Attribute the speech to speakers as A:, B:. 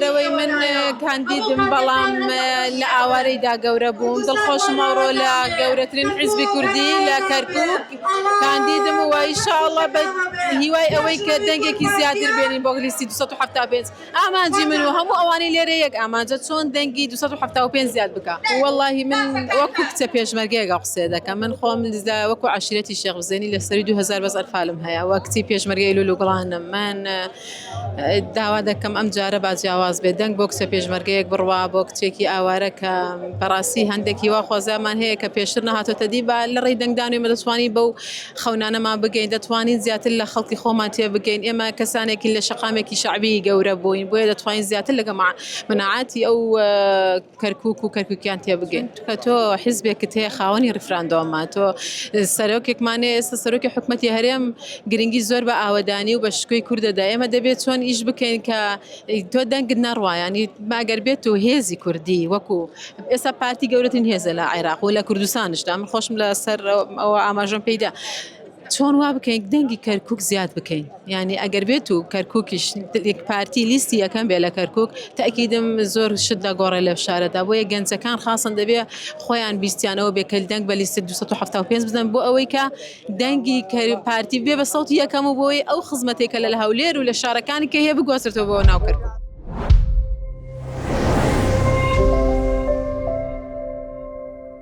A: لەبەرەوەی من کاندیدم بەڵام لە ئاوارەیدا گەورە بووم دڵخۆشم ئەوڕۆ لە گەورەترین حیزبی کوردی لە کەرکووک کاندیدم و ئینشاءالله بە هیوای ئەوەی کە دەنگێکی زیاتر بێنین بۆ لیستی 275 ئامانجی من و هەموو ئەوانی لێرە یەک ئامانجە چۆن دەنگی 275 زیاد بکە واللهی من وەکو کچە پێشمەرگەیەک قسە دەکەم من خۆم وەکو عەشیرەتی شێخ حوسێنی لە سەری 2000 بەس ئەلفالم هەیە وە کچی پێشمەرگەی لولو گڵانم من داوا دەکەم ئەم جارە با جیاواز بێ دەنگ بۆ کچە پێشمەرگەیەک بڕوا بۆ کچێکی ئاوارە کە بەڕاستی هەندێکی وا خۆزامان هەیە کە پێشتر نەهاتۆتە دی با لە ڕێی دەنگدانوی مەدەتوانی بەو خەونانەمان بگەین دەتوانین زیاتر لە خەڵکی خۆمان تێ بگەین ئێمە کەسانێکی لە شەقامێکی شعبی گەورە بووین بۆیە دەتوانین زیاتر لەگە مناعاتی ئەو کەرکووک و کەرکووکیان تێ بگەین کە تۆ حیزبێکت هەیە خاوەنی ڕیفراندۆمە تۆ سەرۆکێکمانێ ئێستا سەرۆکی حکومەتی هەرێم گرنگی زۆر بە ئاوەدانی و بە شکۆی کوردەدا ئێمە دەبێت چۆن ئیش بکەین کە تۆ دەنگت نەڕوا ینی ماگەر بێت و هێزی کوردی وەکو ئێستا پارتی گەورەترین هێزە لە عێراق و لە کوردستانشدا من خۆشم لە سەر ئەوە ئاماژەم پێیدا چۆن وا بکەین دەنگی کەرکووک زیاد بکەین ینی ئەگەر بێت و کەرکووکیش پارتی لیستی یەکەم بێ لە کەرکووک تاکیدم زۆر شت دەگۆڕێ لە شارەدا بۆیە گەنجەکان خاصن دەبێ خۆیان بیستیانەوە بێکەل دەنگ بە لیستی 275 بدەن بۆ ئەوەی کە دەنگی پارتی بێ بە سەوتی یەکەم و بۆی ئەو خزمەتێکە لە هەولێر و لە شارەکانی کە هەیە بگوازرێتەوە بۆ ناو کەرکووک